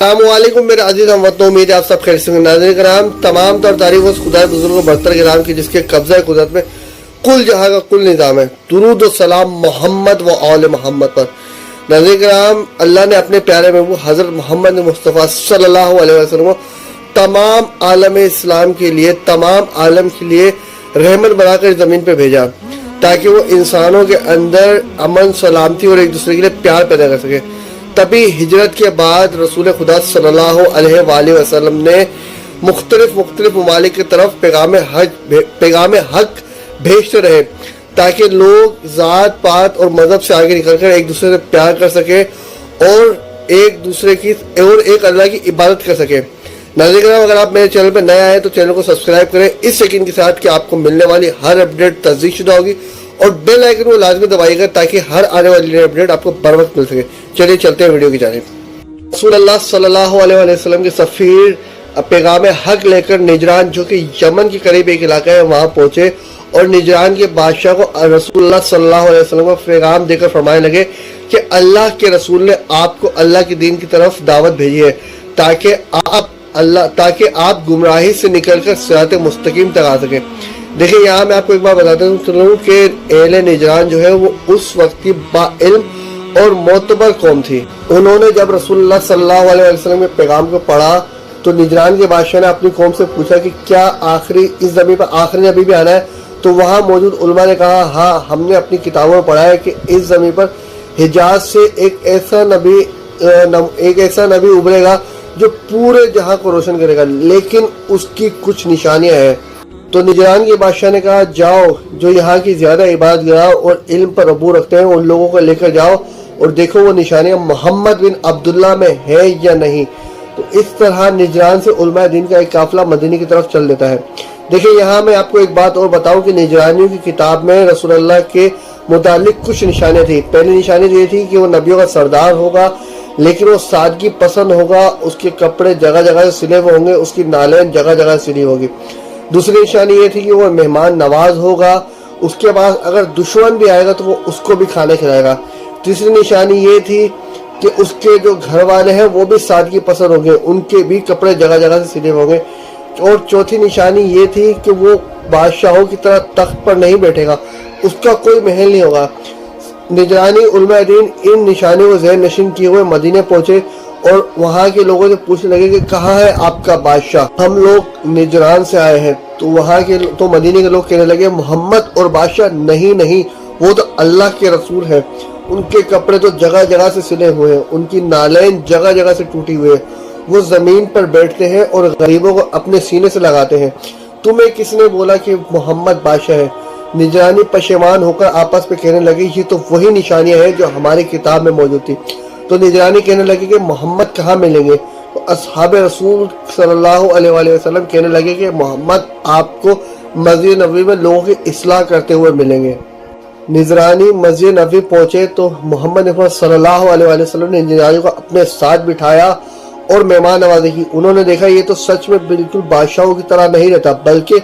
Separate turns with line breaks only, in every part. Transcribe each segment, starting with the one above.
السلام علیکم میرے عزیز ہموطنوں، امید ہے آپ سب خیر سے ہوں۔ ناظرین کرام، تمام طور تعریف اس خدا بزرگ و برتر کرام کی جس کے قبضہ قدرت میں کل جہاں کا کل نظام ہے۔ درود و سلام محمد و آل محمد پر۔ ناظرین کرام، اللہ نے اپنے پیارے محبوب حضرت محمد مصطفیٰ صلی اللہ علیہ وسلم کو تمام عالم اسلام کے لیے، تمام عالم کے لیے رحمت بنا کر زمین پہ بھیجا تاکہ وہ انسانوں کے اندر امن، سلامتی اور ایک دوسرے کے لیے پیار پیدا کر سکے۔ تبھی ہجرت کے بعد رسول خدا صلی اللہ علیہ وآلہ وسلم نے مختلف ممالک کی طرف پیغام حق بھیجتے رہے تاکہ لوگ ذات پات اور مذہب سے آگے نکل کر ایک دوسرے سے پیار کر سکے اور ایک اللہ کی عبادت کر سکے۔ ناظرین کرام، اگر آپ میرے چینل پہ نئے آئے تو چینل کو سبسکرائب کریں اس یقین کے ساتھ کہ آپ کو ملنے والی ہر اپڈیٹ تصدیق شدہ ہوگی، اور بیل آئیکن کو لازمی دبائیے گا تاکہ ہر آنے والی اپڈیٹ آپ کو بر وقت مل سکے۔ چلیے چلتے ہیں ویڈیو کی جانب۔ رسول اللہ صلی اللہ علیہ وسلم کے سفیر پیغام حق لے کر نجران، جو کہ یمن کے قریب ایک علاقہ ہے، وہاں پہنچے اور نجران کے بادشاہ کو رسول اللہ صلی اللہ علیہ وسلم کو پیغام دے کر فرمانے لگے کہ اللہ کے رسول نے آپ کو اللہ کے دین کی طرف دعوت بھیجی ہے تاکہ آپ گمراہی سے نکل کر صراط مستقیم تک آ سکیں۔ دیکھیں، یہاں میں آپ کو ایک بات بتاتا ہوں کہ اہل نجران جو ہے وہ اس وقت کی با علم اور معتبر قوم تھی۔ انہوں نے جب رسول اللہ صلی اللہ علیہ وسلم کے پیغام کو پڑھا تو نجران کے بادشاہ نے اپنی قوم سے پوچھا کہ کیا اس زمین پر آخری نبی بھی آنا ہے؟ تو وہاں موجود علماء نے کہا، ہاں، ہم نے اپنی کتابوں میں پڑھا ہے کہ اس زمین پر حجاز سے ایک ایسا نبی ابھرے گا جو پورے جہاں کو روشن کرے گا، لیکن اس کی کچھ نشانیاں ہیں۔ تو نجران کے بادشاہ نے کہا، جاؤ، جو یہاں کی زیادہ عبادت گراں اور علم پر عبور رکھتے ہیں ان لوگوں کو لے کر جاؤ اور دیکھو وہ نشانیاں محمد بن عبداللہ میں ہے یا نہیں۔ تو اس طرح نجران سے علماء دین کا ایک قافلہ مدینے کی طرف چل دیتا ہے۔ دیکھیں، یہاں میں آپ کو ایک بات اور بتاؤں کہ نجرانیوں کی کتاب میں رسول اللہ کے متعلق کچھ نشانیاں تھیں۔ پہلی نشانی یہ تھی کہ وہ نبیوں کا سردار ہوگا، لیکن وہ سادگی پسند ہوگا، اس کے کپڑے جگہ جگہ سے سلے ہوئے ہوں گے، اس کی نالین جگہ جگہ سے سلی ہوگی۔ دوسری نشانی یہ تھی کہ وہ مہمان نواز ہوگا، اس کے بعد اگر دشمن بھی آئے گا تو وہ اس کو بھی کھانا کھلائے گا۔ تیسری نشانی یہ تھی کہ اس کے جو گھر والے ہیں وہ بھی سادگی پسند ہوں گے، ان کے بھی کپڑے جگہ جگہ سے سلے ہوں گے۔ اور چوتھی نشانی یہ تھی کہ وہ بادشاہوں کی طرح تخت پر نہیں بیٹھے گا، اس کا کوئی محل نہیں ہوگا۔ نجرانی علماء دین ان نشانیوں کو ذہن نشین کیے ہوئے مدینے پہنچے اور وہاں کے لوگوں سے پوچھنے لگے کہ کہاں ہے آپ کا بادشاہ؟ ہم لوگ نجران سے آئے ہیں۔ تو مدینے کے لوگ کہنے لگے، محمد اور بادشاہ نہیں، وہ تو اللہ کے رسول ہیں، ان کے کپڑے تو جگہ جگہ سے سلے ہوئے ہیں، ان کی نالین جگہ جگہ سے ٹوٹی ہوئی ہے، وہ زمین پر بیٹھتے ہیں اور غریبوں کو اپنے سینے سے لگاتے ہیں۔ تمہیں کس نے بولا کہ محمد بادشاہ ہے؟ نجرانی پشیمان ہو کر آپس میں کہنے لگے، یہ تو وہی نشانیاں ہیں جو ہماری کتاب میں موجود تھی۔ تو نجرانی کہنے لگے کہ محمد کہاں ملیں گے؟ تو اصحاب رسول صلی اللہ علیہ وآلہ وسلم کہنے لگے کہ محمد آپ کو مسجد نبوی میں لوگوں کی اصلاح کرتے ہوئے ملیں گے۔ نجرانی مسجد نبوی پہنچے تو محمد صلی اللہ علیہ وآلہ وسلم نے نجرانی کو اپنے ساتھ بٹھایا اور مہمان نوازی کی۔ انہوں نے دیکھا یہ تو سچ میں بالکل بادشاہوں کی طرح نہیں رہتا، بلکہ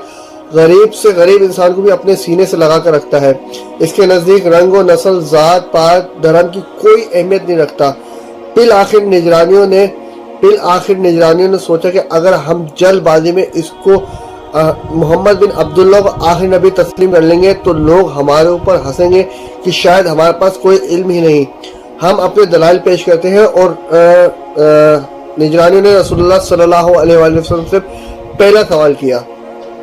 غریب سے غریب انسان کو بھی اپنے سینے سے لگا کر رکھتا ہے۔ اس کے نزدیک رنگ و نسل، ذات پات، دھرم کی کوئی اہمیت نہیں رکھتا۔ بالآخر نجرانیوں نے سوچا کہ اگر ہم جلد بازی میں اس کو محمد بن عبداللہ کو آخری نبی تسلیم کر لیں گے تو لوگ ہمارے اوپر ہنسیں گے کہ شاید ہمارے پاس کوئی علم ہی نہیں۔ ہم اپنے دلائل پیش کرتے ہیں۔ اور نجرانیوں نے رسول اللہ صلی اللہ علیہ وسلم سے پہلا سوال کیا،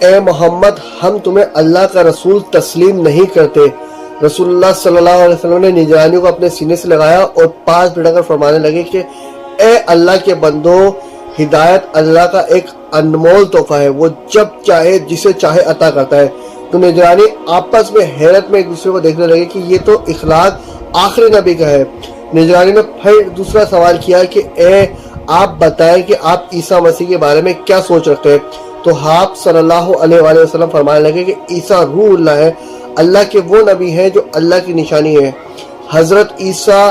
اے محمد، ہم تمہیں اللہ کا رسول تسلیم نہیں کرتے۔ رسول اللہ صلی اللہ علیہ وسلم نے نجرانیوں کو اپنے سینے سے لگایا اور پاس بٹھا کر فرمانے لگے کہ اے اللہ کے بندو، ہدایت اللہ کا ایک انمول تحفہ ہے، وہ جب چاہے جسے چاہے عطا کرتا ہے۔ تو نجرانی آپس میں حیرت میں ایک دوسرے کو دیکھنے لگے کہ یہ تو اخلاق آخری نبی کا ہے۔ نجرانی نے پھر دوسرا سوال کیا کہ آپ بتائیں کہ آپ عیسیٰ مسیح کے بارے میں کیا سوچ رکھتے ہیں؟ تو آپ صلی اللہ علیہ وآلہ وسلم فرمانے لگے کہ عیسیٰ روح اللہ ہے، اللہ کے وہ نبی ہیں جو اللہ کی نشانی ہے۔ حضرت عیسیٰ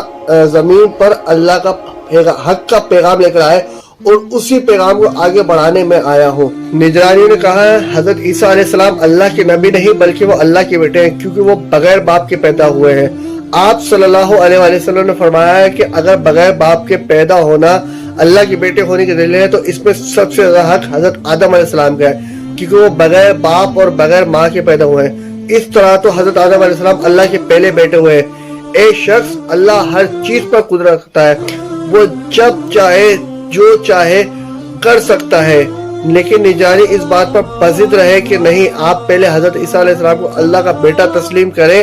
زمین پر اللہ کا حق کا پیغام لے کر آئے اور اسی پیغام کو آگے بڑھانے میں آیا ہوں۔ نجرانیوں نے کہا، حضرت عیسیٰ علیہ السلام اللہ کے نبی نہیں بلکہ وہ اللہ کے بیٹے ہیں، کیونکہ وہ بغیر باپ کے پیدا ہوئے ہیں۔ آپ صلی اللہ علیہ وسلم نے فرمایا ہے کہ اگر بغیر باپ کے پیدا ہونا اللہ کے بیٹے ہونے کے دلیل ہے تو اس میں سب سے زیادہ حق حضرت آدم علیہ السلام کا ہے، کیونکہ وہ بغیر باپ اور بغیر ماں کے پیدا ہوئے ہیں۔ اس طرح تو حضرت آدم علیہ السلام اللہ کے پہلے بیٹے ہوئے ہیں۔ اے شخص، اللہ ہر چیز پر قدرت رکھتا ہے، وہ جب چاہے جو چاہے کر سکتا ہے، لیکن نجرانی اس بات پر پذیر رہے کہ نہیں، آپ پہلے حضرت عیسیٰ علیہ السلام کو اللہ کا بیٹا تسلیم کریں،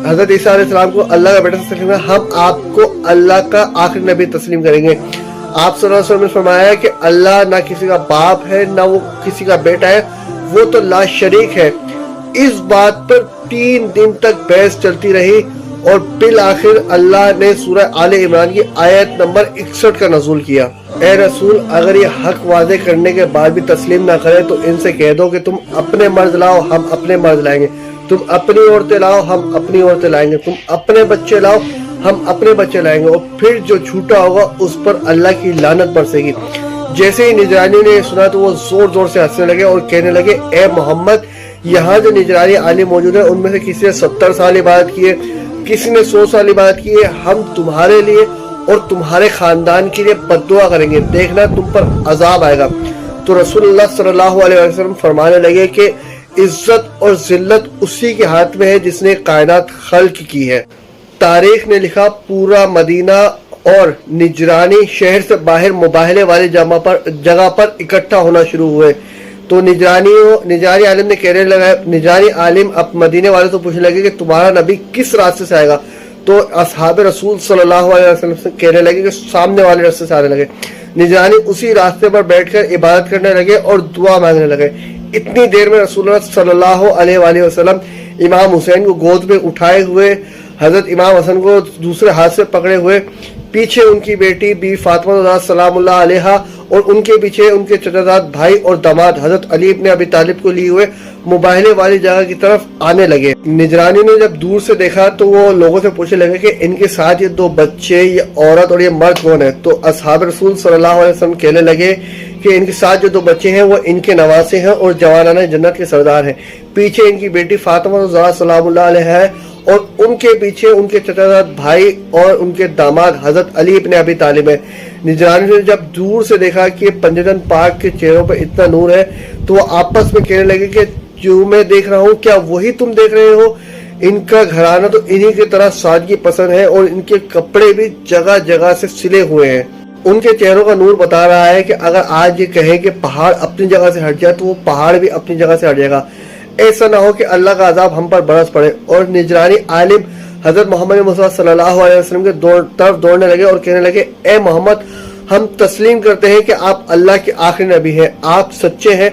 حضرت عیسیٰ علیہ السلام کو اللہ کا بیٹا تسلیم کریں، ہم آپ کو اللہ کا آخری نبی تسلیم کریں گے۔ آپ صلی اللہ علیہ وسلم نے فرمایا کہ اللہ نہ کسی کا باپ ہے نہ وہ کسی کا بیٹا ہے، وہ تو لا شریک ہے۔ اس بات پر 3 دن تک بحث چلتی رہی اور بالآخر اللہ نے سورہ آل عمران کی آیت نمبر 61 کا نزول کیا۔ اے رسول، اگر یہ حق واضح کرنے کے بعد بھی تسلیم نہ کرے تو ان سے کہہ دو کہ تم اپنے مرد لاؤ، ہم اپنے مرد لائیں گے، تم اپنی عورتیں لاؤ، ہم اپنی عورتیں لائیں گے، تم اپنے بچے لاؤ، ہم اپنے بچے لائیں گے، اور پھر جو جھوٹا ہوگا اس پر اللہ کی لعنت برسے گی۔ جیسے ہی نجرانی نے سنا تو وہ زور زور سے ہنسنے لگے اور کہنے لگے، اے محمد، یہاں جو نجرانی عالم موجود ہے ان میں سے کسی نے 70 سال عبادت کی ہے، کسی نے 100 سال عبادت کی ہے، ہم تمہارے لیے اور تمہارے خاندان کے لیے بد دعا کریں گے، دیکھنا تم پر عذاب آئے گا۔ تو رسول اللہ صلی اللہ علیہ وسلم فرمانے لگے کہ عزت اور ذلت اسی کے ہاتھ میں ہے جس نے کائنات خلق کی ہے۔ تاریخ نے لکھا پورا مدینہ اور نجرانی شہر سے باہر مباہلے والی جگہ پر اکٹھا ہونا شروع ہوئے۔ تو نجرانی عالم نے کہنے لگا، نجرانی عالم اب مدینے والے تو پوچھنے لگے کہ تمہارا نبی کس راستے سے آئے گا؟ تو اصحاب رسول صلی اللہ علیہ وسلم سے کہنے لگے کہ سامنے والے راستے سے آنے لگے۔ نجرانی اسی راستے پر بیٹھ کر عبادت کرنے لگے اور دعا مانگنے لگے۔ اتنی دیر میں رسول اللہ صلی اللہ علیہ وآلہ وسلم امام حسین کو گود میں اٹھائے ہوئے، حضرت امام حسن کو دوسرے ہاتھ سے پکڑے ہوئے، پیچھے ان کی بیٹی بی فاطمہ سلام اللہ علیہا اور ان کے پیچھے ان کے چچازاد بھائی اور داماد حضرت علی ابن ابی طالب کو لیے ہوئے مباہلے والی جگہ کی طرف آنے لگے۔ نجرانی نے جب دور سے دیکھا تو وہ لوگوں سے پوچھنے لگے کہ ان کے ساتھ یہ 2 بچے، یہ عورت اور یہ مرد کون ہے؟ تو اصحاب رسول صلی اللہ علیہ وسلم کہنے لگے کہ ان کے ساتھ جو 2 بچے ہیں وہ ان کے نواسے ہیں اور جوانان جنت کے سردار ہیں، پیچھے ان کی بیٹی فاطمہ سلام اللہ علیہا ہے اور ان کے پیچھے ان کے چچازاد بھائی اور ان کے داماد حضرت علی ابن ابی طالب ہے۔ نجرانی نے جب دور سے دیکھا کہ پنجتن پاک کے چہروں پر اتنا نور ہے تو وہ آپس میں کہنے لگے کہ جو میں دیکھ رہا ہوں کیا وہی تم دیکھ رہے ہو؟ ان کا گھرانہ تو انہی کی طرح سادگی پسند ہے اور ان کے کپڑے بھی جگہ جگہ سے سلے ہوئے ہیں۔ ان کے چہروں کا نور بتا رہا ہے کہ اگر آج یہ کہیں کہ پہاڑ اپنی جگہ سے ہٹ جائے تو وہ پہاڑ بھی اپنی جگہ سے ہٹ جائے گا، ایسا نہ ہو کہ اللہ کا عذاب ہم پر برس پڑے۔ اور نجرانی عالم حضرت محمد مصطفیٰ صلی اللہ علیہ وسلم کے طرف دوڑنے لگے اور کہنے لگے، اے محمد، ہم تسلیم کرتے ہیں کہ آپ اللہ کے آخری نبی ہیں، آپ سچے ہیں،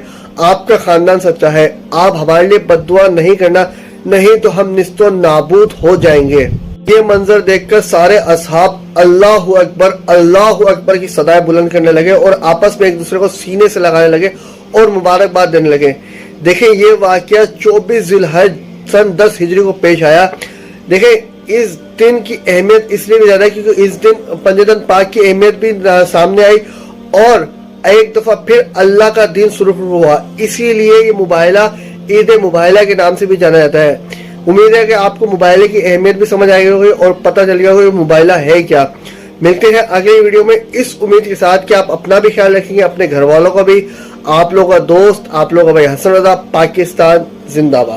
آپ کا خاندان سچا ہے، آپ ہمارے لیے بد دعا نہیں کرنا، نہیں تو ہم نیست و نابود ہو جائیں گے۔ یہ منظر دیکھ کر سارے اصحاب اللہ اکبر کی صدائیں بلند کرنے لگے اور آپس میں ایک دوسرے کو سینے سے لگانے لگے اور مبارکباد دینے لگے۔ دیکھیں یہ واقعہ 24 ذی الحج سن 10 ہجری کو پیش آیا۔ دیکھیں اس دن کی اہمیت اس لیے بھی زیادہ ہے کیونکہ اس دن پنجتن پاک کی اہمیت بھی سامنے آئی اور ایک دفعہ پھر اللہ کا دین شروع ہوا، اسی لیے یہ مباہلہ عید مباہلہ کے نام سے بھی جانا جاتا ہے۔ امید ہے کہ آپ کو مباہلے کی اہمیت بھی سمجھ آئی ہوگی اور پتہ چل گیا ہوگا مباہلہ ہے کیا۔ ملتے ہیں اگلی ویڈیو میں اس امید کے ساتھ کہ آپ اپنا بھی خیال رکھیں گے، اپنے گھر والوں کا بھی۔ آپ لوگوں کا دوست، آپ لوگوں کا بھائی حسن رضا، پاکستان زندہ باد۔